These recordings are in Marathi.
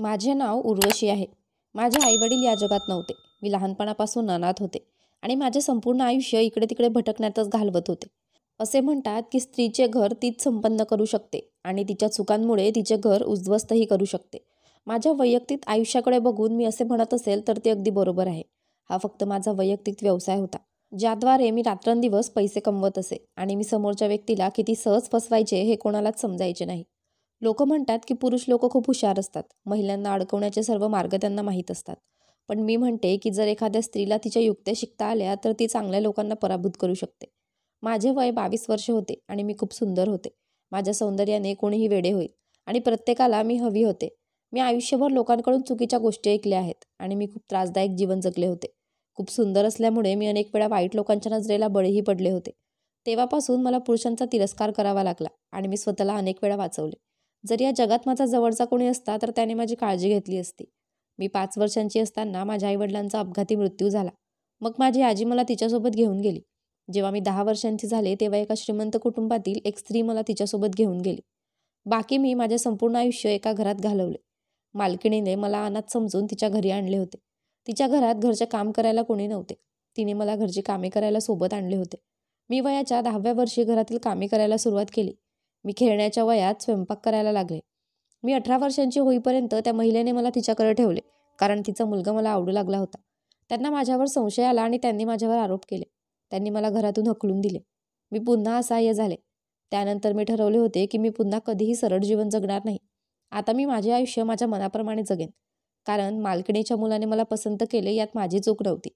माझे नाव उर्वशी आहे. माझे आईवडील या जगात नव्हते. मी लहानपणापासून अनाथ होते आणि माझे संपूर्ण आयुष्य इकडे-तिकडे भटकण्यातच घालवत होते. असे म्हणतात की स्त्रीचे घर तीच संपन्न करू शकते आणि तिच्या चुकांमुळे तिचे घर उद्ध्वस्तही करू शकते. माझ्या वैयक्तिक आयुष्याकडे बघून मी असे म्हणत असेल तर ते अगदी बरोबर आहे. हा फक्त माझा वैयक्तिक व्यवसाय होता, ज्याद्वारे मी रात्रंदिवस पैसे कमवत असे आणि मी समोरच्या व्यक्तीला किती सहज फसवायचे हे कोणालाच समजायचे नाही. लोक म्हणतात की पुरुष लोक खूप हुशार असतात, महिलांना अडकवण्याचे सर्व मार्ग त्यांना माहीत असतात. पण मी म्हणते की जर एखाद्या स्त्रीला तिच्या युक्त्या शिकता आल्या तर ती चांगल्या लोकांना पराभूत करू शकते. माझे वय 22 वर्ष होते आणि मी खूप सुंदर होते. माझ्या सौंदर्याने कोणीही वेडे होईल आणि प्रत्येकाला मी हवी होते. मी आयुष्यभर लोकांकडून चुकीच्या गोष्टी ऐकल्या आहेत आणि मी खूप त्रासदायक जीवन जगले होते. खूप सुंदर असल्यामुळे मी अनेक वेळा वाईट लोकांच्या नजरेला बळीही पडले होते. तेव्हापासून मला पुरुषांचा तिरस्कार करावा लागला आणि मी स्वतःला अनेक वेळा वाचवले. जर या जगात माझा जवळचा कोणी असता तर त्याने माझी काळजी घेतली असती. मी 5 वर्षांची असताना माझ्या आईवडिलांचा अपघाती मृत्यू झाला. मग माझी आजी मला तिच्यासोबत घेऊन गेली. जेव्हा मी 10 वर्षांची झाले तेव्हा एका श्रीमंत कुटुंबातील एक स्त्री मला तिच्यासोबत घेऊन गेली. बाकी मी माझे संपूर्ण आयुष्य एका घरात घालवले. मालकिणीने मला अनाथ समजून तिच्या घरी आणले होते. तिच्या घरात घरचे काम करायला कोणी नव्हते. तिने मला घरची कामे करायला सोबत आणले होते. मी वयाच्या 10व्या वर्षी घरातील कामे करायला सुरुवात केली. मी खेळण्याच्या वयात स्वयंपाक करायला लागले. मी 18 वर्षांची होईपर्यंत त्या महिलेने मला तिच्याकडे ठेवले, कारण तिचा मुलगा मला आवडू लागला होता. त्यांना माझ्यावर संशय आला आणि त्यांनी माझ्यावर आरोप केले. त्यांनी मला घरातून हकलून दिले. मी पुन्हा असहाय्य झाले. त्यानंतर मी ठरवले होते की मी पुन्हा कधीही सरळ जीवन जगणार नाही. आता मी माझे आयुष्य माझ्या मनाप्रमाणे जगेन. कारण मालकिणीच्या मुलाने मला पसंत केले यात माझी चूक नव्हती.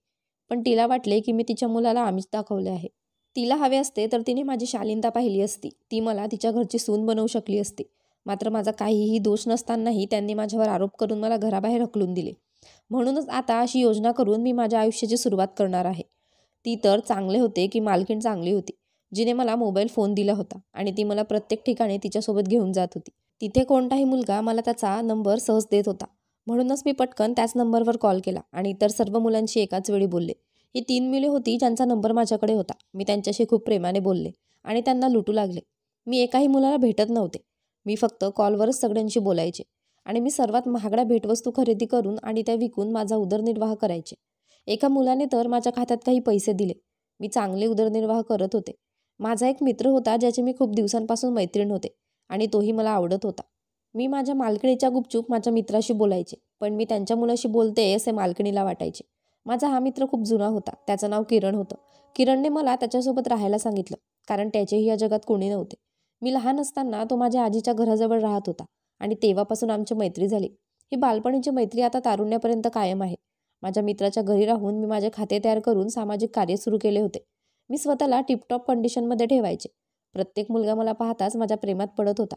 पण तिला वाटले की मी तिच्या मुलाला आमिष दाखवले आहे. तिला हवे असते तर तिने माझी शालीनता पाहिली असती. ती मला तिच्या घरची सून बनवू शकली असती. मात्र माझा काहीही दोष नसतानाही त्यांनी माझ्यावर आरोप करून मला घराबाहेर हकलून दिले. म्हणूनच आता अशी योजना करून मी माझ्या आयुष्याची सुरुवात करणार आहे. ती तर चांगले होते की मालकीण चांगली होती, जिने मला मोबाईल फोन दिला होता आणि ती मला प्रत्येक ठिकाणी तिच्यासोबत घेऊन जात होती. तिथे कोणताही मुलगा मला त्याचा नंबर सहज देत होता. म्हणूनच मी पटकन त्याच नंबरवर कॉल केला आणि इतर सर्व मुलांशी एकाच वेळी बोलले. ही 3 मुले होती ज्यांचा नंबर माझ्याकडे होता. मी त्यांच्याशी खूप प्रेमाने बोलले आणि त्यांना लुटू लागले. मी एकाही मुलाला भेटत नव्हते. मी फक्त कॉलवरच सगळ्यांशी बोलायचे आणि मी सर्वात महागड्या भेटवस्तू खरेदी करून आणि त्या विकून माझा उदरनिर्वाह करायचे. एका मुलाने तर माझ्या खात्यात काही पैसे दिले. मी चांगले उदरनिर्वाह करत होते. माझा एक मित्र होता ज्याचे मी खूप दिवसांपासून मैत्रीण होते आणि तोही मला आवडत होता. मी माझ्या मालकिणीच्या गुपचूप माझ्या मित्राशी बोलायचे, पण मी त्यांच्या मुलाशी बोलते असे मालकिणीला वाटायचे. माझा हा मित्र खूप जुना होता. त्याचं नाव किरण होतं. किरणने मला त्याच्यासोबत राहायला सांगितलं, कारण त्याचेही या जगात कोणी नव्हते. मी लहान असताना तो माझ्या आजीच्या घराजवळ राहत होता आणि तेव्हापासून आमची मैत्री झाली. ही बालपणीची मैत्री आता तारुण्यापर्यंत कायम आहे. माझ्या मित्राच्या घरी राहून मी माझे खाते तयार करून सामाजिक कार्य सुरू केले होते. मी स्वतःला टिपटॉप कंडिशनमध्ये ठेवायचे. प्रत्येक मुलगा मला पाहताच माझ्या प्रेमात पडत होता.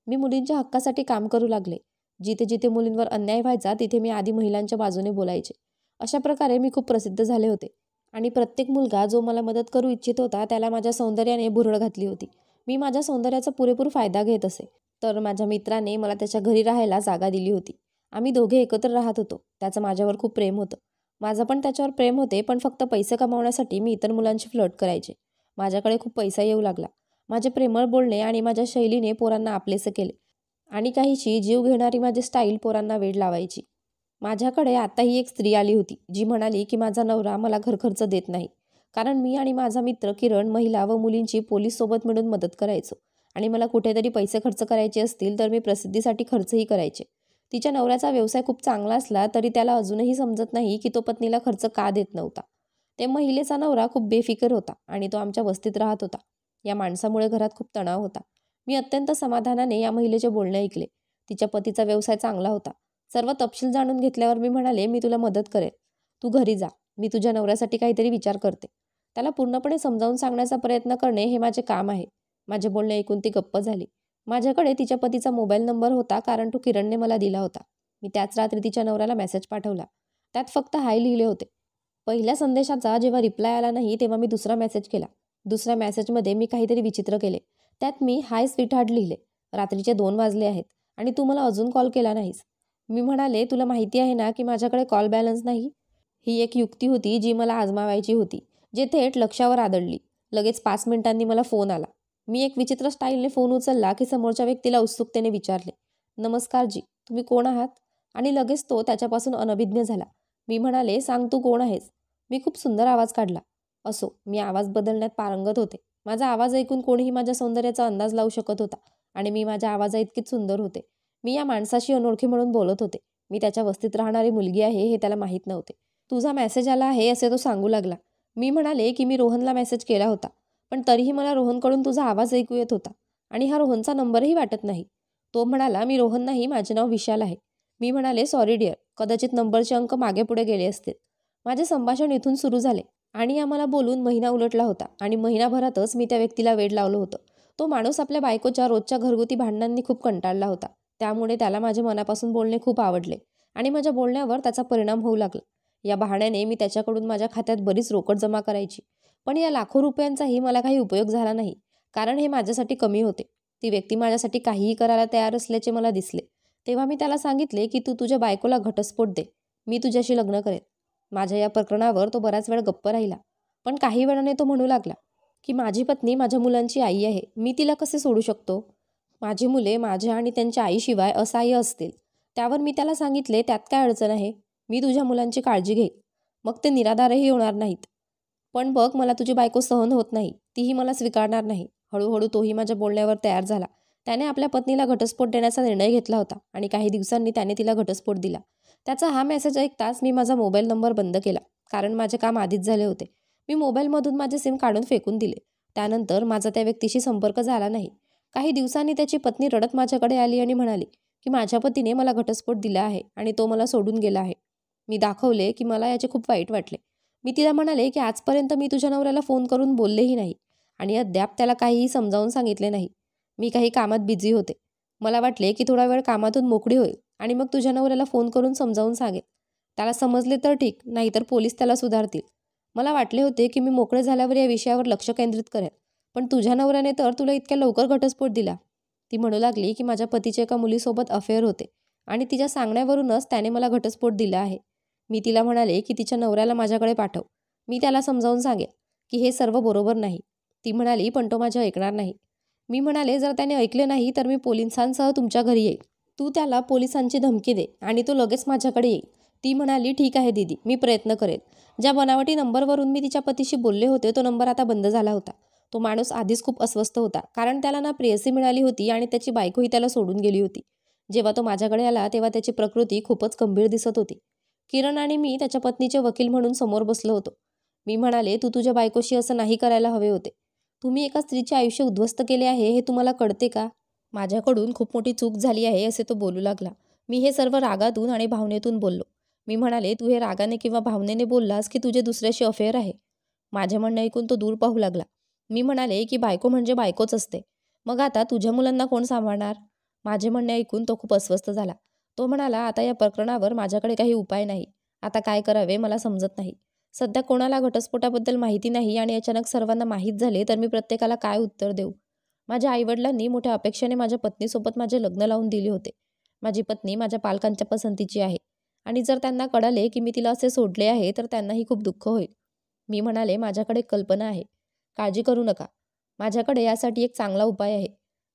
मी मुलींच्या हक्कासाठी काम करू लागले. जिथे जिथे मुलींवर अन्याय व्हायचा तिथे मी आधी महिलांच्या बाजूने बोलायचे. अशा प्रकारे मी खूप प्रसिद्ध झाले होते आणि प्रत्येक मुलगा जो मला मदत करू इच्छित होता त्याला माझ्या सौंदर्याने भुरळ घातली होती. मी माझ्या सौंदर्याचा पुरेपूर फायदा घेत असे. तर माझ्या मित्राने मला त्याच्या घरी राहायला जागा दिली होती. आम्ही दोघे एकत्र राहत होतो. त्याचं माझ्यावर खूप प्रेम होतं. माझं पण त्याच्यावर प्रेम होते, पण फक्त पैसे कमावण्यासाठी मी इतर मुलांशी फ्लर्ट करायचे. माझ्याकडे खूप पैसा येऊ लागला. माझे प्रेमळ बोलणे आणि माझ्या शैलीने पोरांना आपलेसे केले आणि काहीशी जीव घेणारी माझी स्टाईल पोरांना वेड लावायची. माझ्याकडे आताही एक स्त्री आली होती जी म्हणाली की माझा नवरा मला घरखर्च देत नाही, कारण मी आणि माझा मित्र किरण महिला व मुलींची पोलीस सोबत मिळून मदत करायचो आणि मला कुठेतरी पैसे खर्च करायचे असतील तर मी प्रसिद्धीसाठी खर्चही करायचे. तिच्या नवऱ्याचा व्यवसाय खूप चांगला असला तरी त्याला अजूनही समजत नाही की तो पत्नीला खर्च का देत नव्हता. ते महिलेचा नवरा खूप बेफिकर होता आणि तो आमच्या वस्तीत राहत होता. या माणसामुळे घरात खूप तणाव होता. मी अत्यंत समाधानाने या महिलेचे बोलणे ऐकले. तिच्या पतीचा व्यवसाय चांगला होता. सर्व तपशील जाणून घेतल्यावर मी म्हणाले, मी तुला मदत करेन. तू घरी जा. मी तुझ्या नवऱ्यासाठी काहीतरी विचार करते. त्याला पूर्णपणे समजावून सांगण्याचा प्रयत्न करणे हे माझे काम आहे. माझे बोलणे ऐकून ती गप्प झाली. माझ्याकडे तिच्या पतीचा मोबाईल नंबर होता, कारण तो किरणने मला दिला होता. मी त्याच रात्री तिच्या नवऱ्याला मेसेज पाठवला. त्यात फक्त हाय लिहिले होते. पहिल्या संदेशाचा जेव्हा रिप्लाय आला नाही तेव्हा मी दुसरा मेसेज केला. दुसऱ्या मेसेजमध्ये मी काहीतरी विचित्र केले. त्यात मी हाय स्वीटहार्ट लिहिले. रात्रीचे 2 वाजले आहेत आणि तू मला अजून कॉल केला नाहीस. मी म्हणाले, तुला माहिती आहे ना की माझ्याकडे कॉल बॅलन्स नाही. ही एक युक्ती होती जी मला आजमावायची होती, जे थेट लक्ष्यावर आदळली. लगेच 5 मिनिटांनी मला फोन आला. मी एक विचित्र स्टाईलने फोन उचलला की समोरच्या व्यक्तीला उत्सुकतेने विचारले, नमस्कार जी, तुम्ही कोण आहात? आणि लगेच तो त्याच्यापासून अनभिज्ञ झाला. मी म्हणाले, सांग तू कोण आहेस? मी खूप सुंदर आवाज काढला. असो, मी आवाज बदलण्यात पारंगत होते. माझा आवाज ऐकून कोणीही माझ्या सौंदर्याचा अंदाज लावू शकत होता आणि मी माझ्या आवाजाइतकीच सुंदर होते. मी या माणसाशी अनोळखी म्हणून बोलत होते. मी त्याच्या वस्तीत राहणारी मुलगी आहे हे त्याला माहीत नव्हते. तुझा मेसेज आला आहे असे तो सांगू लागला. मी म्हणाले की मी रोहनला मेसेज केला होता, पण तरीही मला रोहनकडून तुझा आवाज ऐकू येत होता आणि हा रोहनचा नंबरही वाटत नाही. तो म्हणाला, मी रोहन नाही, माझे नाव विशाल आहे. मी म्हणाले, सॉरी डिअर, कदाचित नंबरचे अंक मागे पुढे गेले असतील. माझे संभाषण इथून सुरू झाले आणि आम्हाला बोलून महिना उलटला होता आणि महिनाभरातच मी त्या व्यक्तीला वेड लावलं होतं. तो माणूस आपल्या बायकोच्या रोजच्या घरगुती भांडणांनी खूप कंटाळला होता. त्यामुळे त्याला माझे मनापासून बोलणे खूप आवडले आणि माझ्या बोलण्यावर त्याचा परिणाम होऊ लागला. या बहाण्याने मी त्याच्याकडून माझ्या खात्यात बरीच रोकड जमा करायची, पण या लाखो रुपयांचाही मला काही उपयोग झाला नाही, कारण हे माझ्यासाठी कमी होते. ती व्यक्ती माझ्यासाठी काहीही करायला तयार असल्याचे मला दिसले. तेव्हा मी त्याला सांगितले की तू तुझ्या बायकोला घटस्फोट दे, मी तुझ्याशी लग्न करेन. माझ्या या प्रकरणावर तो बराच वेळ गप्प राहिला, पण काही वेळाने तो म्हणू लागला की माझी पत्नी माझ्या मुलांची आई आहे, मी तिला कसे सोडू शकतो? माझी मुले माझ्या आणि त्यांच्या आईशिवाय असहाय्य असतील. त्यावर मी त्याला सांगितले, त्यात काय अडचण आहे? मी तुझ्या मुलांची काळजी घेईन, मग ते निराधारही होणार नाहीत. पण बघ, मला तुझी बायको सहन होत नाही, तीही मला स्वीकारणार नाही. हळूहळू तोही माझ्या बोलण्यावर तयार झाला. त्याने आपल्या पत्नीला घटस्फोट देण्याचा निर्णय घेतला होता आणि काही दिवसांनी त्याने तिला घटस्फोट दिला. त्याचा हा मेसेज ऐकताच मी माझा मोबाईल नंबर बंद केला, कारण माझे काम आधीच झाले होते. मी मोबाईलमधून माझे सिम काढून फेकून दिले. त्यानंतर माझा त्या व्यक्तीशी संपर्क झाला नाही. काही दिवसांनी त्याची पत्नी रडत माझ्याकडे आली आणि म्हणाली की माझ्या पतीने मला घटस्फोट दिला आहे आणि तो मला सोडून गेला आहे. मी दाखवले की मला याचे खूप वाईट वाटले. मी तिला म्हणाले की आजपर्यंत मी तुझ्या नवऱ्याला फोन करून बोललेही नाही आणि अद्याप त्याला काहीही समजावून सांगितले नाही. मी काही कामात बिझी होते. मला वाटले की थोडा वेळ कामातून मोकळी होईल आणि मग तुझ्या नवऱ्याला फोन करून समजावून सांगेल. त्याला समजले तर ठीक, नाहीतर पोलीस त्याला सुधारतील. मला वाटले होते की मी मोकळे झाल्यावर या विषयावर लक्ष केंद्रित करेन, पण तुझ्या नवऱ्याने तर तुला इतक्या लवकर घटस्फोट दिला. ती म्हणू लागली की माझ्या पतीचे एका मुलीसोबत अफेअर होते आणि तिच्या सांगण्यावरूनच त्याने मला घटस्फोट दिला आहे. मी तिला म्हणाले की तिच्या नवऱ्याला माझ्याकडे पाठव, मी त्याला समजावून सांगेन की हे सर्व बरोबर नाही. ती म्हणाली, पण तो माझे ऐकणार नाही. मी म्हणाले, जर त्याने ऐकले नाही तर मी पोलिसांसह तुमच्या घरी येईल. तू त्याला पोलिसांची धमकी दे आणि तो लगेच माझ्याकडे येईल. ती म्हणाली, ठीक आहे दीदी, मी प्रयत्न करेन. ज्या बनावटी नंबरवरून मी तिच्या पतीशी बोलले होते तो नंबर आता बंद झाला होता. तो माणूस आधीच खूप अस्वस्थ होता, कारण त्याला ना प्रेयसी मिळाली होती आणि त्याची बायकोही त्याला सोडून गेली होती. जेव्हा तो माझ्याकडे आला तेव्हा त्याची प्रकृती खूपच गंभीर दिसत होती. किरण आणि मी त्याच्या पत्नीचे वकील म्हणून समोर बसलो होतो. मी म्हणाले, तू तुझ्या बायकोशी असं नाही करायला हवे होते. तुम्ही एका स्त्रीचे आयुष्य उद्ध्वस्त केले आहे हे तुम्हाला कळते का? माझ्याकडून खूप मोठी चूक झाली आहे असे तो बोलू लागला. मी हे सर्व रागातून आणि भावनेतून बोललो. मी म्हणाले, तू हे रागाने किंवा भावनेने बोललास की तुझे दुसऱ्याशी अफेअर आहे? माझे म्हणणे ऐकून तो दूर पाहू लागला. मी म्हणाले की बायको म्हणजे बायकोच असते, मग आता तुझ्या मुलांना कोण सांभाळणार? माझे म्हणणे ऐकून तो खूप अस्वस्थ झाला. तो म्हणाला, आता या प्रकरणावर माझ्याकडे काही उपाय नाही. आता काय करावे मला समजत नाही. सध्या कोणाला घटस्फोटाबद्दल माहिती नाही आणि अचानक सर्वांना माहीत झाले तर मी प्रत्येकाला काय उत्तर देऊ? माझ्या आईवडिलांनी मोठ्या अपेक्षेने माझ्या पत्नीसोबत माझे लग्न लावून दिले होते. माझी पत्नी माझ्या पालकांच्या पसंतीची आहे आणि जर त्यांना कळाले की मी तिला असे सोडले आहे तर त्यांनाही खूप दुःख होईल. मी म्हणाले, माझ्याकडे एक कल्पना आहे, काळजी करू नका. माझ्याकडे यासाठी एक चांगला उपाय आहे.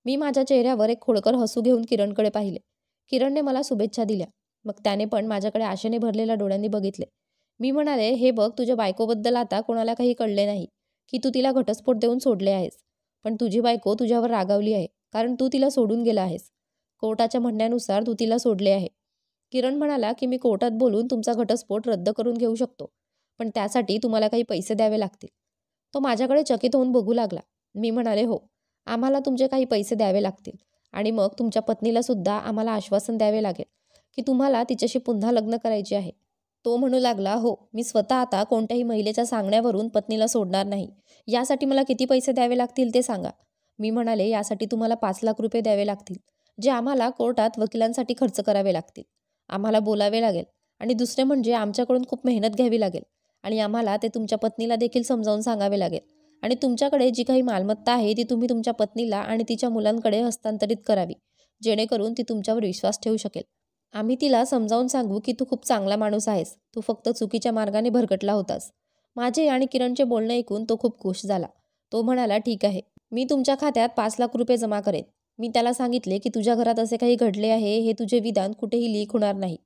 मी माझ्या चेहऱ्यावर एक खोडकर हसू घेऊन किरणकडे पाहिले. किरणने मला शुभेच्छा दिल्या. मग त्याने पण माझ्याकडे आशेने भरलेल्या डोळ्यांनी बघितले. मी म्हणाले, हे बघ, तुझ्या बायकोबद्दल आता कोणाला काही कळले नाही की तू तिला घटस्फोट देऊन सोडले आहेस, पण तुझी बायको तुझ्यावर रागावली आहे कारण तू तिला सोडून गेला आहेस. कोर्टाच्या म्हणण्यानुसार तू तिला सोडले आहे. किरण म्हणाला की मी कोर्टात बोलून तुमचा घटस्फोट रद्द करून घेऊ शकतो, पण त्यासाठी तुम्हाला काही पैसे द्यावे लागतील. तो माझ्याकडे चकित होऊन बघू लागला. मी म्हणाले, हो, आम्हाला तुमचे काही पैसे द्यावे लागतील आणि मग तुमच्या पत्नीला सुद्धा आम्हाला आश्वासन द्यावे लागेल की तुम्हाला तिच्याशी पुन्हा लग्न करायचे आहे. तो म्हणू लागला, हो, मी स्वतः आता कोणत्याही महिलेच्या सांगण्यावरून पत्नीला सोडणार नाही. यासाठी मला किती पैसे द्यावे लागतील ते सांगा. मी म्हणाले, यासाठी तुम्हाला 5 लाख रुपये द्यावे लागतील, जे आम्हाला कोर्टात वकिलांसाठी खर्च करावे लागतील. आम्हाला बोलावे लागेल आणि दुसरे म्हणजे आमच्याकडून खूप मेहनत घ्यावी लागेल आणि आम्हाला ते तुमच्या पत्नीला देखील समजावून सांगावे लागेल आणि तुमच्याकडे जी काही मालमत्ता आहे ती तुम्ही तुमच्या पत्नीला आणि तिच्या मुलांकडे हस्तांतरित करावी, जेणेकरून ती तुमच्यावर विश्वास ठेवू शकेल. आम्ही तिला समजावून सांगू की तू खूप चांगला माणूस आहेस, तू फक्त चुकीच्या मार्गाने भरकटला होतास. माझे आणि किरणचे बोलणे ऐकून तो खूप खुश झाला. तो म्हणाला, ठीक आहे, मी तुमच्या खात्यात 5 लाख रुपये जमा करेन. मी त्याला सांगितले की तुझ्या घरात असे काही घडले आहे हे तुझे विधान कुठेही लीक होणार नाही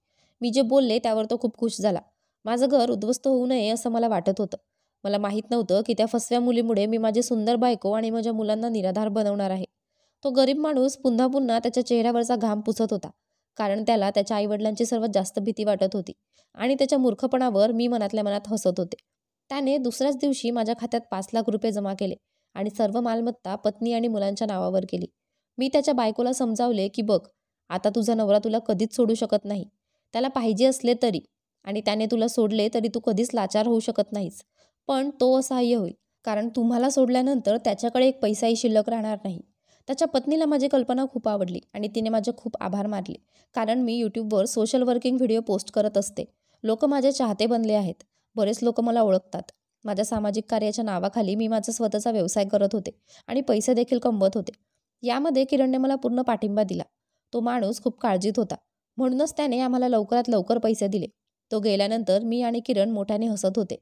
मी जे बोलले त्यावर तो खूप खुश झाला. माझं घर उद्ध्वस्त होऊ नये असं मला वाटत होतं. मला माहीत नव्हतं की त्या फसव्या मुलीमुळे मी माझी सुंदर बायको आणि माझ्या मुलांना निराधार बनवणार आहे. तो गरीब माणूस पुन्हा पुन्हा त्याच्या चेहऱ्यावरचा घाम पुसत होता, कारण त्याला त्याच्या आईवडिलांची सर्वात जास्त भीती वाटत होती आणि त्याच्या मूर्खपणावर मी मनातल्या मनात हसत होते. त्याने दुसऱ्याच दिवशी माझ्या खात्यात 5 लाख रुपये जमा केले आणि सर्व मालमत्ता पत्नी आणि मुलांच्या नावावर केली. मी त्याच्या बायकोला समजावले की बघ, आता तुझा नवरा तुला कधीच सोडू शकत नाही. त्याला पाहिजे असले तरी, आणि त्याने तुला सोडले तरी तू कधीच लाचार होऊ शकत नाहीस. पण तो असहाय्य होईल, कारण तुम्हाला सोडल्यानंतर त्याच्याकडे एक पैसाही शिल्लक राहणार नाही. त्याच्या पत्नीला माझी कल्पना खूप आवडली आणि तिने माझे खूप आभार मानले, कारण मी यूट्यूबवर सोशल वर्किंग व्हिडिओ पोस्ट करत असते. लोक माझे चाहते बनले आहेत. बरेच लोक मला ओळखतात. माझ्या सामाजिक कार्याच्या नावाखाली मी माझा स्वतःचा व्यवसाय करत होते आणि पैसे देखील कमवत होते. यामध्ये किरणने मला पूर्ण पाठिंबा दिला. तो माणूस खूप काळजीत होता, म्हणूनच त्याने आम्हाला लवकरात लवकर पैसे दिले. तो गेल्यानंतर मी आणि किरण मोठ्याने हसत होते,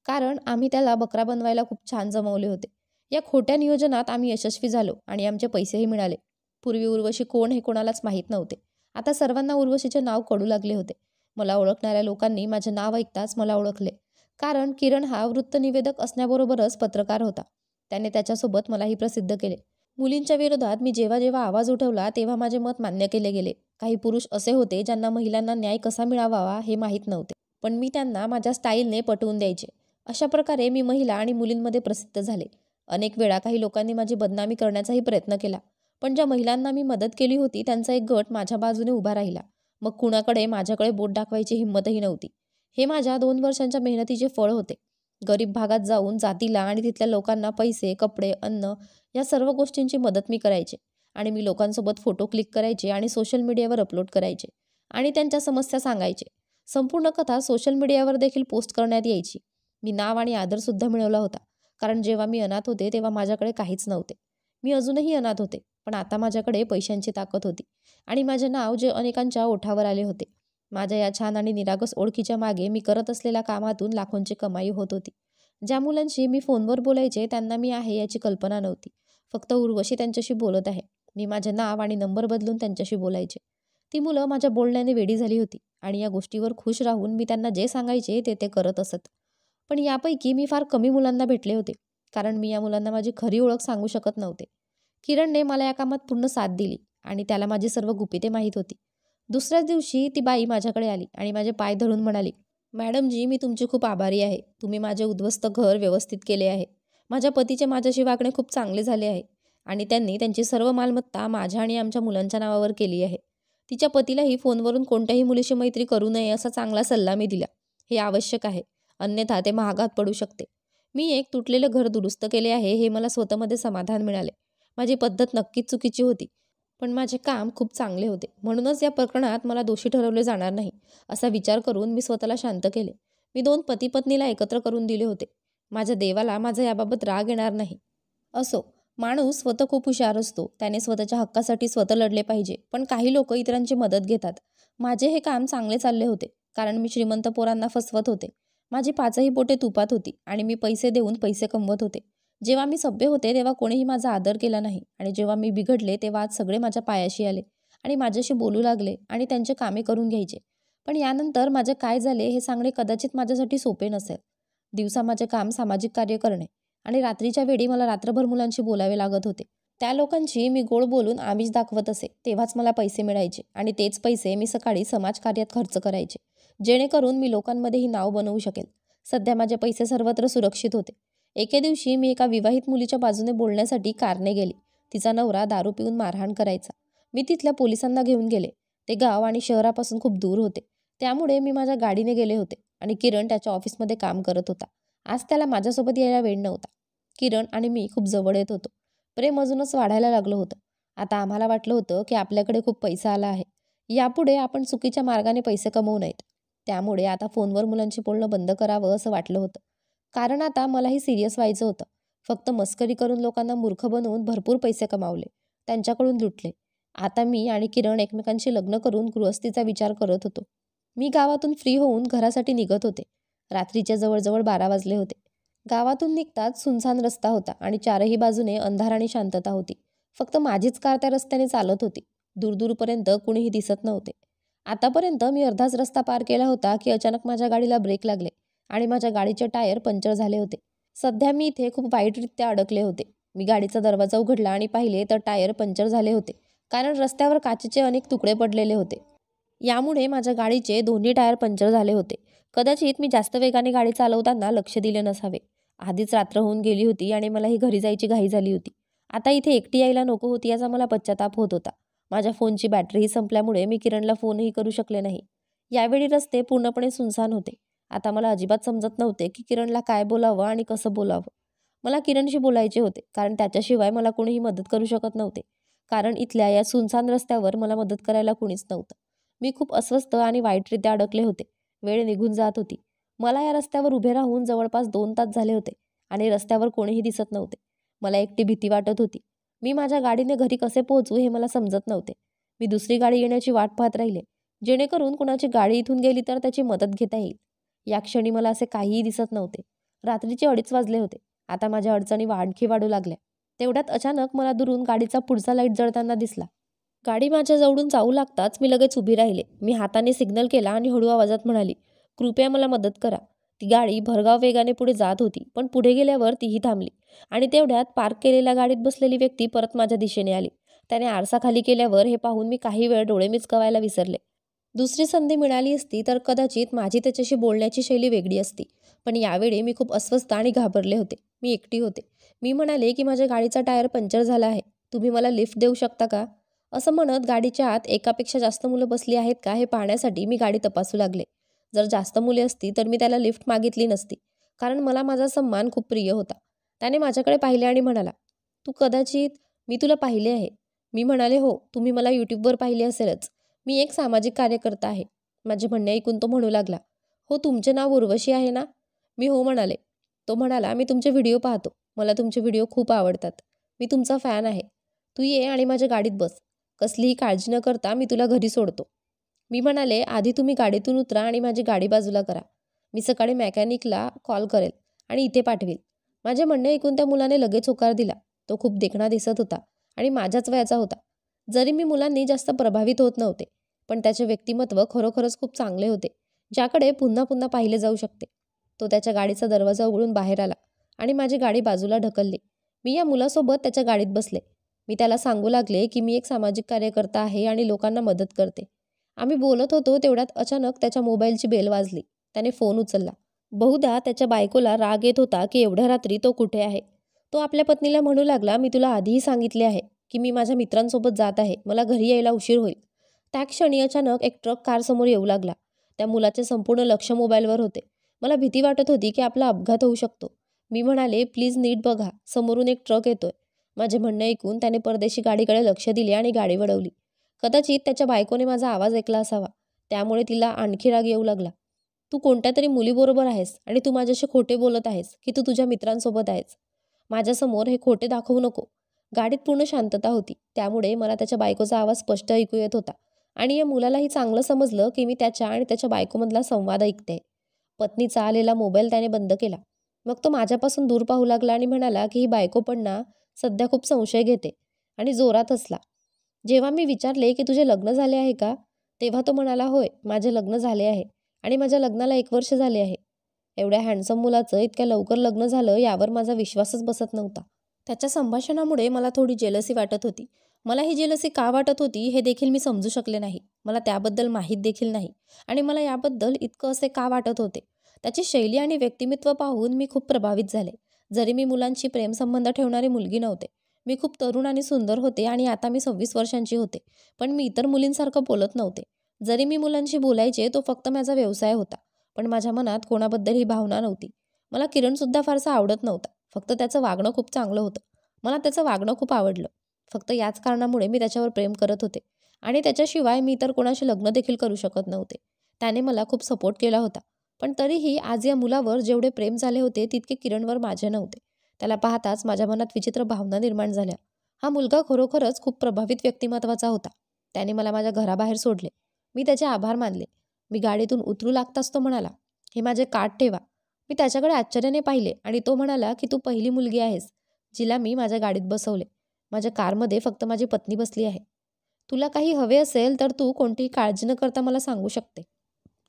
कारण आम्ही त्याला बकरा बनवायला खूप छान जमवले होते. या खोट्या नियोजनात आम्ही यशस्वी झालो आणि आमचे पैसेही मिळाले. पूर्वी उर्वशी कोण हे कोणालाच माहीत नव्हते. आता सर्वांना उर्वशीचे नाव कळू लागले होते. मला ओळखणाऱ्या लोकांनी माझे नाव ऐकताच मला ओळखले, कारण किरण हा वृत्तनिवेदक असण्याबरोबरच पत्रकार होता. त्याने त्याच्यासोबत मलाही प्रसिद्ध केले. मुलींच्या विरोधात मी जेव्हा जेव्हा आवाज उठवला तेव्हा माझे मत मान्य केले गेले. काही पुरुष असे होते ज्यांना महिलांना न्याय कसा मिळावा हे माहीत नव्हते, पण मी त्यांना माझ्या स्टाईलने पटवून द्यायचे. अशा प्रकारे मी महिला आणि मुलींमध्ये प्रसिद्ध झाले. अनेक वेळा काही लोकांनी माझी बदनामी करण्याचाही प्रयत्न केला, पण ज्या महिलांना मी मदत केली होती त्यांचा एक गट माझ्या बाजूने उभा राहिला. मग कुणाकडे माझ्याकडे बोट दाखवायची हिंमतही नव्हती. हे माझ्या 2 वर्षांच्या मेहनतीचे फळ होते. गरीब भागात जाऊन जातीला आणि तिथल्या लोकांना पैसे, कपडे, अन्न या सर्व गोष्टींची मदत मी करायचे. आणि मी लोकांसोबत फोटो क्लिक करायचे आणि सोशल मीडियावर अपलोड करायचे आणि त्यांच्या समस्या सांगायचे. संपूर्ण कथा सोशल मीडियावर देखील पोस्ट करण्यात यायची. मी नाव आणि आदरसुद्धा मिळवला होता, कारण जेव्हा मी अनाथ होते तेव्हा माझ्याकडे काहीच नव्हते. मी अजूनही अनाथ होते, पण आता माझ्याकडे पैशांची ताकद होती आणि माझे नाव जे अनेकांच्या ओठावर आले होते. माझ्या या छान आणि निरागस ओळखीच्या मागे मी करत असलेल्या कामातून लाखोंची कमाई होत होती. ज्या मुलांशी मी फोनवर बोलायचे त्यांना मी आहे याची कल्पना नव्हती. फक्त उर्वशी त्यांच्याशी बोलत आहे. मी माझे नाव आणि नंबर बदलून त्यांच्याशी बोलायचे. ती मुलं माझ्या बोलण्याने वेडी झाली होती आणि या गोष्टीवर खुश राहून मी त्यांना जे सांगायचे ते करत असत. पण यापैकी मी फार कमी मुलांना भेटले होते, कारण मी या मुलांना माझी खरी ओळख सांगू शकत नव्हते. किरणने मला या कामात पूर्ण साथ दिली आणि त्याला माझी सर्व गुपिते माहीत होती. दुसऱ्याच दिवशी ती बाई माझ्याकडे आली आणि माझे पाय धरून म्हणाली, मॅडमजी, मी तुमची खूप आभारी आहे. तुम्ही माझे उद्ध्वस्त घर व्यवस्थित केले आहे. माझ्या पतीचे माझ्याशी वागणे खूप चांगले झाले आहे आणि त्यांनी त्यांची सर्व मालमत्ता माझ्या आणि आमच्या मुलांच्या नावावर केली आहे. तिच्या पतीलाही फोनवरून कोणत्याही मुलीशी मैत्री करू नये असा चांगला सल्ला मी दिला. हे आवश्यक आहे, अन्यथा ते महागात पडू शकते. मी एक तुटलेलं घर दुरुस्त केले आहे हे मला स्वतःमध्ये समाधान मिळाले. माझी पद्धत नक्कीच चुकीची होती, पण माझे काम खूप चांगले होते. म्हणूनच या प्रकरणात मला दोषी ठरवले जाणार नाही असा विचार करून मी स्वतःला शांत केले. मी 2 पती पत्नीला एकत्र करून दिले होते. माझ्या देवाला माझा याबाबत राग येणार नाही. असो, माणूस स्वतः खूप हुशार असतो. त्याने स्वतःच्या हक्कासाठी स्वतः लढले पाहिजे. पण काही लोक इतरांची मदत घेतात. माझे हे काम चांगले चालले होते, कारण मी श्रीमंत पोरांना फसवत होते. माझी 5ही बोटे तुपात होती आणि मी पैसे देऊन पैसे कमवत होते. जेव्हा मी सभ्य होते तेव्हा कोणीही माझा आदर केला नाही, आणि जेव्हा मी बिघडले तेव्हा आज सगळे माझ्या पायाशी आले आणि माझ्याशी बोलू लागले आणि त्यांचे कामे करून घ्यायचे. पण यानंतर माझे काय झाले हे सांगणे कदाचित माझ्यासाठी सोपे नसेल. दिवसा माझे काम सामाजिक कार्य करणे आणि रात्रीच्या वेळी मला रात्रभर मुलांशी बोलावे लागत होते. त्या लोकांची मी गोड बोलून आमिष दाखवत असे, तेव्हाच मला पैसे मिळायचे आणि तेच पैसे मी सकाळी समाजकार्यात खर्च करायचे, जेणेकरून मी लोकांमध्येही नाव बनवू शकेल. सध्या माझे पैसे सर्वत्र सुरक्षित होते. एके दिवशी मी एका विवाहित मुलीच्या बाजूने बोलण्यासाठी कारने गेली. तिचा नवरा दारू पिऊन मारहाण करायचा. मी तिथल्या पोलिसांना घेऊन गेले. ते गाव आणि शहरापासून खूप दूर होते, त्यामुळे मी माझ्या गाडीने गेले होते आणि किरण त्याच्या ऑफिसमध्ये काम करत होता. आज त्याला माझ्यासोबत यायला वेळ नव्हता. किरण आणि मी खूप जवळ येत होतो. प्रेम अजूनच वाढायला लागलं होतं. आता आम्हाला वाटलं होतं की आपल्याकडे खूप पैसा आला आहे. यापुढे आपण चुकीच्या मार्गाने पैसे कमवू नयेत. त्यामुळे आता फोनवर मुलांशी बोलणं बंद करावं असं वाटलं होतं, कारण आता मलाही सिरियस व्हायचं होतं. फक्त मस्करी करून लोकांना मूर्ख बनवून भरपूर पैसे कमावले, त्यांच्याकडून लुटले. आता मी आणि किरण एकमेकांशी लग्न करून गृहस्थीचा विचार करत होतो. मी गावातून फ्री होऊन घरासाठी निघत होते. रात्रीच्या जवळजवळ 12 वाजले होते. गावातून निघताच सुनसान रस्ता होता आणि चारही बाजूने अंधार आणि शांतता होती. फक्त माझीच कार त्या रस्त्याने चालत होती. दूरदूरपर्यंत कुणीही दिसत नव्हते. आतापर्यंत मी अर्धाच रस्ता पार केला होता की अचानक माझ्या गाडीला ब्रेक लागले आणि माझ्या गाडीचे टायर पंक्चर झाले होते. सध्या मी इथे खूप वाईटरित्या अडकले होते. मी गाडीचा दरवाजा उघडला आणि पाहिले तर टायर पंक्चर झाले होते, कारण रस्त्यावर काचेचे अनेक तुकडे पडलेले होते. यामुळे माझ्या गाडीचे दोन्ही टायर पंक्चर झाले होते. कदाचित मी जास्त वेगाने गाडी चालवताना लक्ष दिले नसावे. आधीच रात्र होऊन गेली होती आणि मलाही घरी जायची घाई झाली होती. आता इथे एकटी यायला नको होती याचा मला पश्चाताप होत होता. माझ्या फोनची बॅटरीही संपल्यामुळे मी किरणला फोनही करू शकले नाही. यावेळी रस्ते पूर्णपणे सुनसान होते. आता मला अजिबात समजत नव्हते की किरणला काय बोलावं आणि कसं बोलावं. मला किरणशी बोलायचे होते, कारण त्याच्याशिवाय मला कोणीही मदत करू शकत नव्हते. कारण इथल्या या सुनसान रस्त्यावर मला मदत करायला कोणीच नव्हतं. मी खूप अस्वस्थ आणि वाईटरित्या अडकले होते. वेळ निघून जात होती. मला या रस्त्यावर उभे राहून जवळपास 2 तास झाले होते आणि रस्त्यावर कोणीही दिसत नव्हते. मला एकटी भीती वाटत होती. मी माझ्या गाडीने घरी कसे पोहोचू हे मला समजत नव्हते. मी दुसरी गाडी येण्याची वाट पाहत राहिले, जेणेकरून कुणाची गाडी इथून गेली तर त्याची मदत घेता येईल. या क्षणी मला असे काहीही दिसत नव्हते. रात्रीचे 2:30 वाजले होते. आता माझ्या अडचणी आणखी वाढू लागल्या. तेवढ्यात अचानक मला दुरून गाडीचा पुढचा लाईट जळताना दिसला. गाडी माझ्या जवळून जाऊ लागताच मी लगेच उभी राहिले. मी हाताने सिग्नल केला आणि हळू आवाजात म्हणाली, कृपया मला मदत करा. ती गाडी भरधाव वेगाने पुढे जात होती, पण पुढे गेल्यावर तीही थांबली आणि तेवढ्यात पार्क केलेल्या गाडीत बसलेली व्यक्ती परत माझ्या दिशेने आली. त्याने आरसा खाली केल्यावर हे पाहून मी काही वेळ डोळे मिचकावायला विसरले. दुसरी संधी मिळाली असती तर कदाचित माझी त्याच्याशी बोलण्याची शैली वेगळी असती. पण यावेळी मी खूप अस्वस्थ आणि घाबरले होते. मी एकटी होते. मी म्हणाले की माझ्या गाडीचा टायर पंक्चर झाला आहे. तुम्ही मला लिफ्ट देऊ शकता का? असं म्हणत गाडीच्या आत एकापेक्षा जास्त मुलं बसली आहेत का हे पाहण्यासाठी मी गाडी तपासू लागले. जर जास्त मुले असती तर मी त्याला लिफ्ट मागितली नसती, कारण मला माझा सन्मान खूप प्रिय होता. त्याने माझ्याकडे पाहिले आणि म्हणाला, तू कदाचित, मी तुला पाहिले आहे. मी म्हणाले, हो, तुम्ही मला यूट्यूबवर पाहिले असेलच. मी एक सामाजिक कार्यकर्ता आहे. माझे म्हणणे ऐकून तो म्हणू लागला, हो, तुमचे नाव उर्वशी आहे ना? मी हो म्हणाले. तो म्हणाला, मी तुमचे व्हिडिओ पाहतो. मला तुमचे व्हिडिओ खूप आवडतात. मी तुमचा फॅन आहे. तू ये आणि माझ्या गाडीत बस. कसलीही काळजी न करता मी तुला घरी सोडतो. मी म्हणाले, आधी तुम्ही गाडीतून उतरा आणि माझी गाडी बाजूला करा. मी सकाळी मेकॅनिकला कॉल करेल आणि इथे पाठवेल. माझे म्हणणे ऐकून त्या मुलाने लगेच होकार दिला. तो खूप देखणा दिसत होता आणि माझ्याच वयाचा होता. जरी मी मुलांनी जास्त प्रभावित होत नव्हते, पण त्याचे व्यक्तिमत्व खरोखरच खूप चांगले होते, ज्याकडे पुन्हा पुन्हा पाहिले जाऊ शकते. तो त्याच्या गाडीचा दरवाजा उघडून बाहेर आला आणि माझी गाडी बाजूला ढकलली. मी या मुलासोबत त्याच्या गाडीत बसले. मी त्याला सांगू लागले की मी एक सामाजिक कार्यकर्ता आहे आणि लोकांना मदत करते. आम्ही बोलत होतो तेवढ्यात अचानक त्याच्या मोबाईलची बेल वाजली. त्याने फोन उचलला. बहुधा त्याच्या बायकोला राग येत होता की एवढ्या रात्री तो कुठे आहे. तो आपल्या पत्नीला म्हणू लागला, मी तुला आधीही सांगितले आहे की मी माझ्या मित्रांसोबत जात आहे. मला घरी यायला उशीर होईल. त्या क्षणी अचानक एक ट्रक कारसमोर येऊ लागला. त्या मुलाचे संपूर्ण लक्ष मोबाईलवर होते. मला भीती वाटत होती की आपला अपघात होऊ शकतो. मी म्हणाले, प्लीज नीट बघा, समोरून एक ट्रक येतोय. माझे म्हणणे ऐकून त्याने परदेशी गाडीकडे लक्ष दिले आणि गाडी वळवली. कदाचित त्याच्या बायकोने माझा आवाज ऐकला असावा, त्यामुळे तिला आणखी राग येऊ लागला. तू कोणत्या तरी मुलीबरोबर आहेस आणि तू माझ्याशी खोटे बोलत आहेस की तू तुझ्या मित्रांसोबत आहेस. माझ्यासमोर हे खोटे दाखवू नको. गाडीत पूर्ण शांतता होती, त्यामुळे मला त्याच्या बायकोचा आवाज स्पष्ट ऐकू येत होता आणि या मुलालाही चांगलं समजलं की मी त्याच्या आणि त्याच्या बायकोमधला संवाद ऐकते. पत्नीचा आलेला मोबाईल त्याने बंद केला. मग तो माझ्यापासून दूर पाहू लागला आणि म्हणाला की ही बायको पण ना सध्या खूप संशय घेते, आणि जोरात हसला. जेव्हा मी विचारले की तुझे लग्न झाले आहे का, तेव्हा तो म्हणाला, होय, माझे लग्न झाले आहे आणि माझ्या लग्नाला 1 वर्ष झाले आहे. एवढ्या हँडसम मुलाचं इतक्या लवकर लग्न झालं यावर माझा विश्वासच बसत नव्हता. त्याच्या संभाषणामुळे मला थोडी जेलसी वाटत होती. मला ही जेलसी का वाटत होती हे देखील मी समजू शकले नाही. मला त्याबद्दल माहीत देखील नाही आणि मला याबद्दल इतकं असे का वाटत होते. त्याची शैली आणि व्यक्तिमत्व पाहून मी खूप प्रभावित झाले. जरी मी मुलांशी प्रेमसंबंध ठेवणारी मुलगी नव्हते, मी खूप तरुण आणि सुंदर होते आणि आता मी 26 वर्षांची होते, पण मी इतर मुलींसारखं बोलत नव्हते. जरी मी मुलांशी बोलायचे तो फक्त माझा व्यवसाय होता, पण माझ्या मनात कोणाबद्दल ही भावना नव्हती. मला किरणसुद्धा फारसा आवडत नव्हता, फक्त त्याचं वागणं खूप चांगलं होतं. मला त्याचं वागणं खूप आवडलं. फक्त याच कारणामुळे मी त्याच्यावर प्रेम करत होते आणि त्याच्याशिवाय मी इतर कोणाशी लग्न देखील करू शकत नव्हते. त्याने मला खूप सपोर्ट केला होता, पण तरीही आज या मुलावर जेवढे प्रेम झाले होते तितके किरणवर माझे नव्हते. त्याला पाहताच माझ्या मनात विचित्र भावना निर्माण झाल्या. हा मुलगा खरोखरच खूप प्रभावित व्यक्तिमत्वाचा होता. त्याने मला माझ्या घराबाहेर सोडले. मी त्याचे आभार मानले. मी गाडीतून उतरू लागताच तो म्हणाला, हे माझे कार्ड ठेवा. मी त्याच्याकडे आश्चर्याने पाहिले आणि तो म्हणाला की तू पहिली मुलगी आहेस जिला मी माझ्या गाडीत बसवले. माझ्या कारमध्ये फक्त माझी पत्नी बसली आहे. तुला काही हवे असेल तर तू कोणतीही काळजी न करता मला सांगू शकते.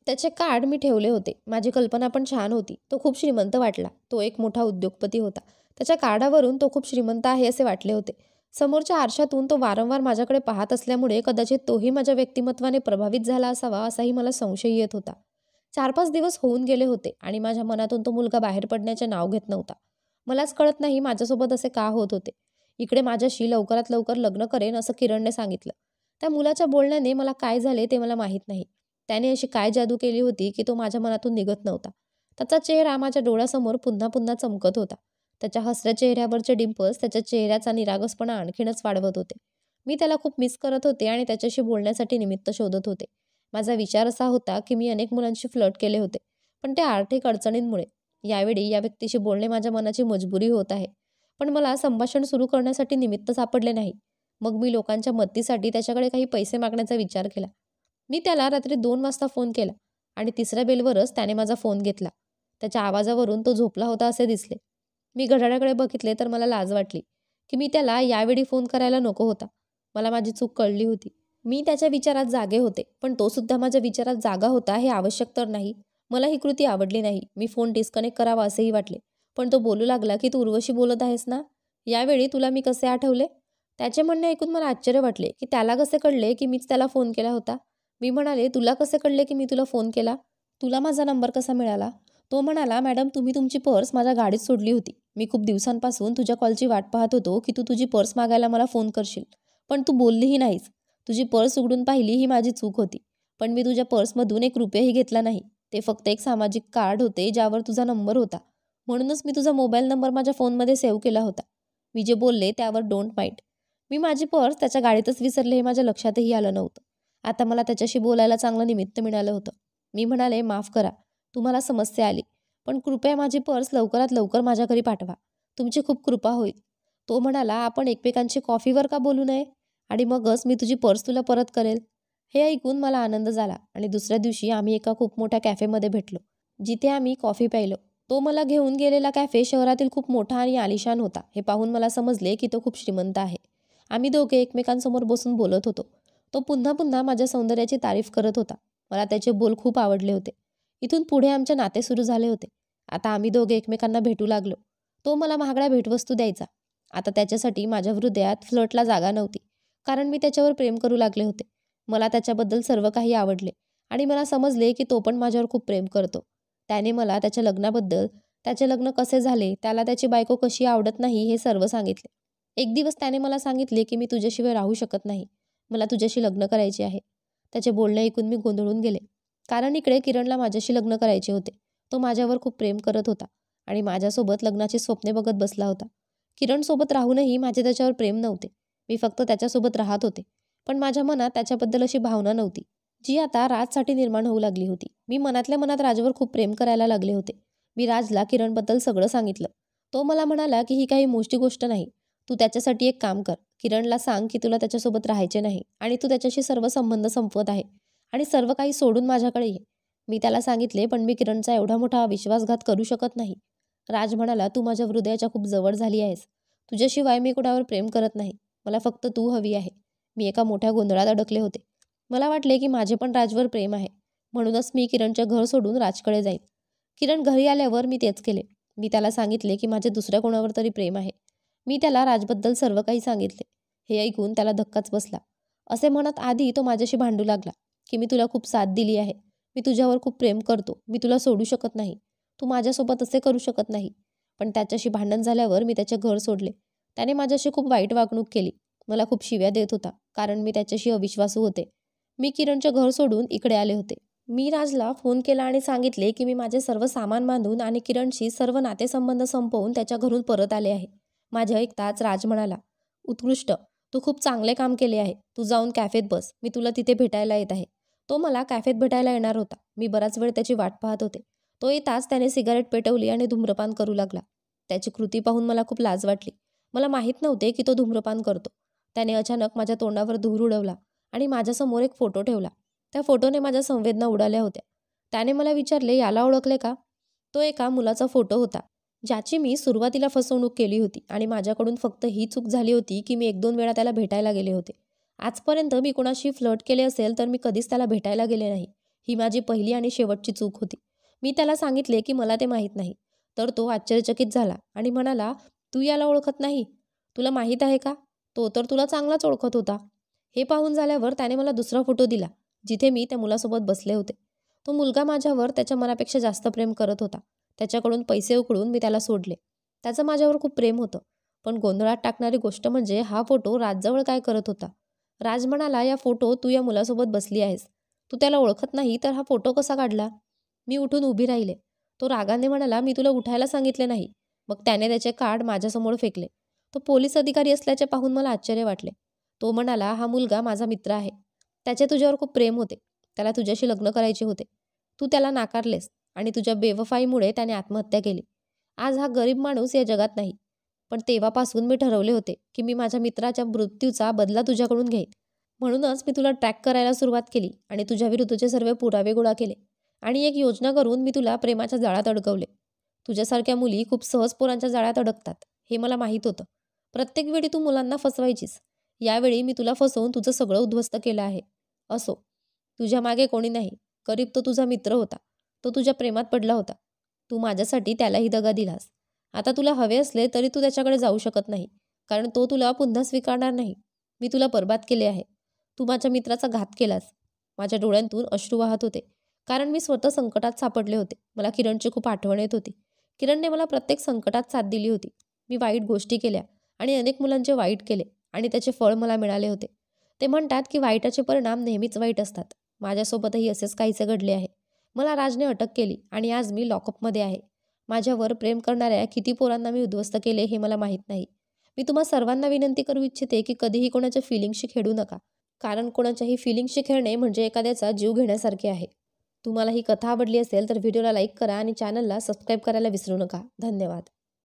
त्याचे कार्ड मी ठेवले होते. माझी कल्पना पण छान होती. तो खूप श्रीमंत वाटला. तो एक मोठा उद्योगपती होता. त्याच्या कार्डावरून तो खूप श्रीमंत आहे असे वाटले होते. समोरच्या आरशातून तो वारंवार माझ्याकडे पाहत असल्यामुळे कदाचित तोही माझ्या व्यक्तिमत्वाने प्रभावित झाला असावा असाही मला संशय येत होता. 4-5 दिवस होऊन गेले होते आणि माझ्या मनातून तो मुलगा बाहेर पडण्याचे नाव घेत नव्हता. मलाच कळत नाही माझ्यासोबत असे का होत होते. इकडे माझ्याशी लवकरात लवकर लग्न करेन असं किरणने सांगितलं. त्या मुलाच्या बोलण्याने मला काय झाले ते मला माहीत नाही. त्याने अशी काय जादू केली होती की तो माझ्या मनातून निघत नव्हता. त्याचा चेहरा माझ्या डोळ्यासमोर पुन्हा पुन्हा चमकत होता. त्याच्या हसऱ्या चेहऱ्यावरचे डिंपल्स त्याच्या चेहऱ्याचा निरागसपणा आणखीनच वाढवत होते. मी त्याला खूप मिस करत होते आणि त्याच्याशी बोलण्यासाठी निमित्त शोधत होते. माझा विचार असा होता की मी अनेक मुलांशी फ्लर्ट केले होते, पण त्या आर्थिक अडचणींमुळे यावेळी या व्यक्तीशी बोलणे माझ्या मनाची मजबुरी होत आहे. पण मला संभाषण सुरू करण्यासाठी निमित्त सापडले नाही. मग मी लोकांच्या मदतीसाठी त्याच्याकडे काही पैसे मागण्याचा विचार केला. मी त्याला रात्री 2 वाजता फोन केला आणि तिसऱ्या बेलवरच त्याने माझा फोन घेतला. त्याच्या आवाजावरून तो झोपला होता असे दिसले. मी घड्याळाकडे बघितले तर मला लाज वाटली की मी त्याला यावेळी फोन करायला नको होता. मला माझी चूक कळली होती. मी त्याच्या विचारात जागे होते, पण तो सुद्धा माझ्या विचारात जागा होता हे आवश्यक तर नाही. मला ही कृती आवडली नाही. मी फोन डिस्कनेक्ट करावा असेही वाटले. पण तो बोलू लागला की तू उर्वशी बोलत आहेस ना? यावेळी तुला मी कसे आठवले? त्याचे म्हणणे ऐकून मला आश्चर्य वाटले की त्याला कसे कळले की मीच त्याला फोन केला होता. मी म्हणाले, तुला कसे कळले की मी तुला फोन केला? तुला माझा नंबर कसा मिळाला? तो म्हणाला, मॅडम तुम्ही तुमची पर्स माझ्या गाडीत सोडली होती. मी खूप दिवसांपासून तुझ्या कॉलची वाट पाहत होतो की तू तुझी पर्स मागायला मला फोन करशील. पण तू बोललीही नाहीस. तुझी पर्स उघडून पाहिली ही माझी चूक होती. पण मी तुझ्या पर्समधून 1 रुपयाही घेतला नाही. ते फक्त एक सामाजिक कार्ड होते ज्यावर तुझा नंबर होता. म्हणूनच मी तुझा मोबाईल नंबर माझ्या फोनमध्ये सेव्ह केला होता. मी जे बोलले त्यावर डोंट माइंड. मी माझी पर्स त्याच्या गाडीतच विसरले हे माझ्या लक्षातही आलं नव्हतं. आता मला त्याच्याशी बोलायला चांगलं निमित्त मिळालं होतं. मी म्हणाले, माफ करा, तुम्हाला समस्या आली. पण कृपया माझी पर्स लवकरात लवकर माझ्या घरी पाठवा. तुमची खूप कृपा होईल. तो म्हणाला, आपण एकमेकांशी कॉफीवर का बोलू नये? आणि मगच मी तुझी पर्स तुला परत करेल. हे ऐकून मला आनंद झाला आणि दुसऱ्या दिवशी आम्ही एका खूप मोठ्या कॅफेमध्ये भेटलो, जिथे आम्ही कॉफी प्यायलो. तो मला घेऊन गेलेला कॅफे शहरातील खूप मोठा आणि आलिशान होता. हे पाहून मला समजले की तो खूप श्रीमंत आहे. आम्ही दोघे एकमेकांसमोर बसून बोलत होतो. तो पुन्हा पुन्हा माझ्या सौंदर्याची तारीफ करत होता. मला त्याचे बोल खूप आवडले होते. इथून पुढे आमचे नाते सुरू झाले होते. आता आम्ही दोघे एकमेकांना भेटू लागलो. तो मला महागड्या भेटवस्तू द्यायचा. आता त्याच्यासाठी माझ्या हृदयात फ्लर्टला जागा नव्हती, कारण मी त्याच्यावर प्रेम करू लागले होते. मला त्याच्याबद्दल सर्व काही आवडले आणि मला समजले की तो पण माझ्यावर खूप प्रेम करतो. त्याने मला त्याच्या लग्नाबद्दल, त्याचे लग्न कसे झाले, त्याला त्याची बायको कशी आवडत नाही हे सर्व सांगितले. एक दिवस त्याने मला सांगितले की मी तुझ्याशिवाय राहू शकत नाही. मला तुझ्याशी लग्न करायचे आहे. त्याचे बोलणे ऐकून मी गोंधळून गेले, कारण इकडे किरणला माझ्याशी लग्न करायचे होते. तो माझ्यावर खूप प्रेम करत होता आणि माझ्यासोबत लग्नाची स्वप्ने बघत बसला होता. किरणसोबत राहूनही माझे त्याच्यावर प्रेम नव्हते. मी फक्त त्याच्यासोबत राहत होते, पण माझ्या मनात त्याच्याबद्दल अशी भावना नव्हती, जी आता राजसाठी निर्माण होऊ लागली होती. मी मनातल्या मनात राजवर खूप प्रेम करायला लागले होते. मी राजला किरणबद्दल सगळं सांगितलं. तो मला म्हणाला की ही काही मोठी गोष्ट नाही. तू त्याच्यासाठी एक काम कर. किरणला सांग की तुला त्याच्यासोबत राहायचे नाही आणि तू त्याच्याशी सर्व संबंध संपवत आहे आणि सर्व काही सोडून माझ्याकडे ये. मी त्याला सांगितले, पण मी किरणचा एवढा मोठा विश्वासघात करू शकत नाही. राज म्हणाला, तू माझ्या हृदयाच्या खूप जवळ झाली आहेस. तुझ्याशिवाय मी कुणावर प्रेम करत नाही. मला फक्त तू हवी आहे. मी एका मोठ्या गोंधळात अडकले होते. मला वाटले की माझे पण राजवर प्रेम आहे. म्हणूनच मी किरणचे घर सोडून राजकडे जाईल. किरण घरी आल्यावर मी तेच केले. मी त्याला सांगितले की माझे दुसऱ्या कोणावर तरी प्रेम आहे. मी त्याला राजबद्दल सर्व काही सांगितले. हे ऐकून त्याला धक्काच बसला. असे म्हणत आधी तो माझ्याशी भांडू लागला की मी तुला खूप साथ दिली आहे. मी तुझ्यावर खूप प्रेम करतो. मी तुला सोडू शकत नाही. तू माझ्यासोबत असे करू शकत नाही. पण त्याच्याशी भांडण झाल्यावर मी त्याचे घर सोडले. त्याने माझ्याशी खूप वाईट वागणूक केली. मला खूप शिव्या देत होता, कारण मी त्याच्याशी अविश्वासू होते. मी किरणचे घर सोडून इकडे आले होते. मी राजला फोन केला आणि सांगितले की मी माझे सर्व सामान बांधून आणि किरणशी सर्व नातेसंबंध संपवून त्याच्या घरून परत आले आहे. माझे ऐकताच राज म्हणाला, उत्कृष्ट, तू खूप चांगले काम केले आहे. तू जाऊन कॅफेत बस. मी तुला तिथे भेटायला येत आहे. तो मला कॅफेत भेटायला येणार होता. मी बराच वेळ त्याची वाट पाहत होते. तो येताच त्याने सिगारेट पेटवली आणि धूम्रपान करू लागला. त्याची कृती पाहून मला खूप लाज वाटली. मला माहीत नव्हते की तो धूम्रपान करतो. त्याने अचानक माझ्या तोंडावर धूर उडवला आणि माझ्यासमोर एक फोटो ठेवला. त्या फोटोने माझ्या संवेदना उडाल्या होत्या. त्याने मला विचारले, याला ओळखले का? तो एका मुलाचा फोटो होता, ज्याची मी सुरुवातीला फसवणूक केली होती आणि माझ्याकडून फक्त ही चूक झाली होती की मी 1-2 वेळा त्याला भेटायला गेले होते. आजपर्यंत मी कोणाशी फ्लर्ट केले असेल तर मी कधीच त्याला भेटायला गेले नाही. ही माझी पहिली आणि शेवटची चूक होती. मी त्याला सांगितले की मला ते माहीत नाही. तर तो आश्चर्यचकित झाला आणि म्हणाला, "तू याला ओळखत नाही? तुला माहीत आहे का? तो तर तुला चांगलाच ओळखत होता." हे पाहून झाल्यावर त्याने मला दुसरा फोटो दिला, जिथे मी त्या मुलासोबत बसले होते. तो मुलगा माझ्यावर त्याच्या मनापेक्षा जास्त प्रेम करत होता. त्याच्याकडून पैसे उकळून मी त्याला सोडले. त्याचं माझ्यावर खूप प्रेम होतं. पण गोंधळात टाकणारी गोष्ट म्हणजे हा फोटो राजजवळ काय करत होता. राज म्हणाला, "या फोटो तू या मुलासोबत बसली आहेस. तू त्याला ओळखत नाही तर हा फोटो कसा काढला?" मी उठून उभी राहिले. तो रागाने म्हणाला, "मी तुला उठायला सांगितले नाही." मग त्याने त्याचे कार्ड माझ्यासमोर फेकले. तो पोलीस अधिकारी असल्याचे पाहून मला आश्चर्य वाटले. तो म्हणाला, "हा मुलगा माझा मित्र आहे. त्याचे तुझ्यावर खूप प्रेम होते. त्याला तुझ्याशी लग्न करायचे होते. तू त्याला नाकारलेस आणि तुझ्या बेवफाईमुळे त्याने आत्महत्या केली. आज हा गरीब माणूस या जगात नाही. पण तेव्हापासून मी ठरवले होते की मी माझ्या मित्राच्या मृत्यूचा बदला तुझ्याकडून घेईन. म्हणूनच मी तुला ट्रॅक करायला सुरुवात केली आणि तुझ्याविरुद्धचे सर्व पुरावे गोळा केले आणि एक योजना करून मी तुला प्रेमाच्या जाळ्यात अडकवले. तुझ्यासारख्या मुली खूप सहज पोरांच्या जाळ्यात अडकतात, हे मला माहीत होतं. प्रत्येक वेळी तू मुलांना फसवायचीस. यावेळी मी तुला फसवून तुझं सगळं उद्ध्वस्त केलं आहे. असो, तुझ्या मागे कोणी नाही. गरीब तो तुझा मित्र होता. तो तुझ्या प्रेमात पडला होता. तू माझ्यासाठी त्यालाही दगा दिलास. आता तुला हवे असले तरी तू त्याच्याकडे जाऊ शकत नाही, कारण तो तुला पुन्हा स्वीकारणार नाही. मी तुला बर्बाद केले आहे. तू माझ्या मित्राचा घात केलास." माझ्या डोळ्यांतून अश्रू वाहत होते, कारण मी स्वतः संकटात सापडले होते. मला किरणची खूप आठवण येत होती. किरणने मला प्रत्येक संकटात साथ दिली होती. मी वाईट गोष्टी केल्या आणि अनेक मुलांचे वाईट केले आणि त्याचे फळ मला मिळाले होते. ते म्हणतात की वाईटाचे परिणाम नेहमीच वाईट असतात. माझ्यासोबतही असेच काहीसे घडले आहे. मला राजने अटक केली आणि आज मी लॉकअपमध्ये आहे. माझ्यावर प्रेम करणाऱ्या किती पोरांना मी उद्ध्वस्त केले हे मला माहीत नाही. मी तुम्हा सर्वांना विनंती करू इच्छिते की कधीही कोणाच्या फिलिंगशी खेळू नका, कारण कोणाच्याही फिलिंगशी खेळणे म्हणजे एखाद्याचा जीव घेण्यासारखे आहे. तुम्हाला ही कथा आवडली असेल तर व्हिडिओला लाईक करा आणि चॅनलला सबस्क्राईब करायला विसरू नका. धन्यवाद.